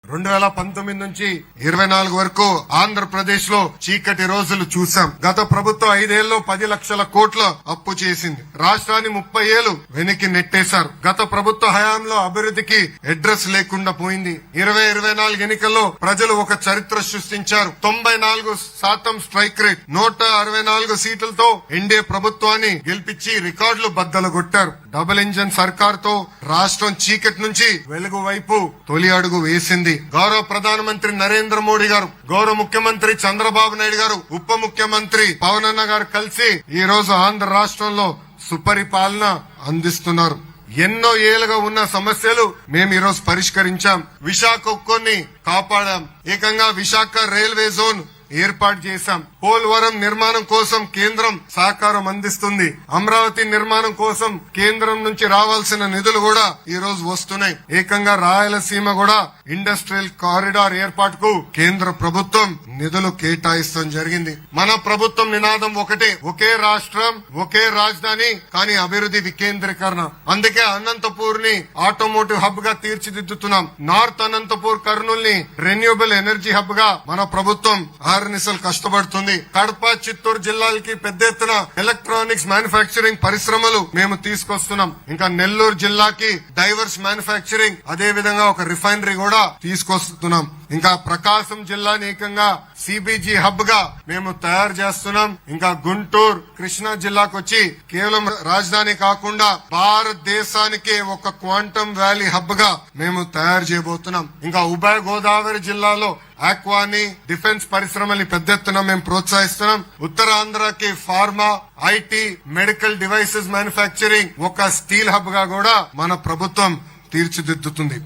2019 నుంచి 24 వరకు ఆంధ్రప్రదేశ్ లో చీకటి రోజులు చూసాం. గత ప్రభుత్వం 5 ఏళ్లలో 10 లక్షల కోట్ల అప్పు చేసింది. రాష్ట్రాన్ని 30 ఏళ్లు వెనక్కి నెట్టేశారు. గత ప్రభుత్వ హయాంలో అభివృద్ధికి అడ్రస్ లేకుండా పోయింది. 2024 ఎన్నికల్లో ప్రజలు ఒక చరిత్ర సృష్టించారు. 94% స్ట్రైక్ రేట్, 164 సీట్లతో ఎన్డీఏ ప్రభుత్వాన్ని గెలిపించి రికార్డులు బద్దలుగొట్టారు. డబుల్ ఇంజన్ సర్కార్ తో రాష్ట్రం చీకటి నుంచి వెలుగు వైపు తొలి అడుగు వేసింది. గౌరవ ప్రధానమంత్రి నరేంద్ర మోడీ గారు, గౌరవ ముఖ్యమంత్రి చంద్రబాబు నాయుడు గారు, ఉప ముఖ్యమంత్రి పవన్ అన్న గారు కలిసి ఈ రోజు ఆంధ్ర రాష్ట్రంలో సుపరిపాలన అందిస్తున్నారు. ఎన్నో ఏళ్లుగా ఉన్న సమస్యలు మేము ఈ రోజు పరిష్కరించాం. విశాఖ ఉక్కుని కాపాడాం. ఏకంగా విశాఖ రైల్వే జోన్ ఏర్పాటు చేశాం. పోలవరం నిర్మాణం కోసం కేంద్రం సహకారం అందిస్తుంది. అమరావతి నిర్మాణం కోసం కేంద్రం నుంచి రావాల్సిన నిధులు కూడా ఈ రోజు వస్తున్నాయి. ఏకంగా రాయలసీమ కూడా ఇండస్ట్రియల్ కారిడార్ ఏర్పాటుకు కేంద్ర ప్రభుత్వం నిధులు కేటాయిస్తాం జరిగింది. మన ప్రభుత్వం నినాదం ఒకటే, ఒకే రాష్ట్రం ఒకే రాజధాని, కానీ అభివృద్ధి వికేంద్రీకరణ. అందుకే అనంతపూర్ ని ఆటోమోటివ్ హబ్ గా తీర్చిదిద్దుతున్నాం. నార్త్ అనంతపూర్ కర్నూల్ ని రెన్యూబుల్ ఎనర్జీ హబ్ గా మన ప్రభుత్వం ఆర్నిసలు కష్టపడుతుంది. కడప, చిత్తూరు జిల్లాలకి పెద్ద ఎత్తున ఎలక్ట్రానిక్స్ మ్యానుఫ్యాక్చరింగ్ పరిశ్రమలు మేము తీసుకొస్తున్నాం. ఇంకా నెల్లూరు జిల్లాకి డైవర్స్ మ్యానుఫ్యాక్చరింగ్, అదే విధంగా ఒక రిఫైనరీ కూడా తీసుకొస్తున్నాం. ఇంకా ప్రకాశం జిల్లాని ఏకంగా సిబిజీ హబ్ గా మేము తయారు చేస్తున్నాం. ఇంకా గుంటూరు, కృష్ణా జిల్లాకు వచ్చి కేవలం రాజధాని కాకుండా భారతదేశానికి ఒక క్వాంటమ్ వ్యాలీ హబ్ గా మేము తయారు చేయబోతున్నాం. ఇంకా ఉభయ గోదావరి జిల్లాలో ఆక్వాని, డిఫెన్స్ పరిశ్రమల్ని పెద్ద ఎత్తున మేము ప్రోత్సహిస్తున్నాం. ఉత్తరాంధ్రకి pharma, IT, medical devices manufacturing, ఒక స్టీల్ హబ్ గా కూడా మన ప్రభుత్వం తీర్చిదిద్దుతుంది.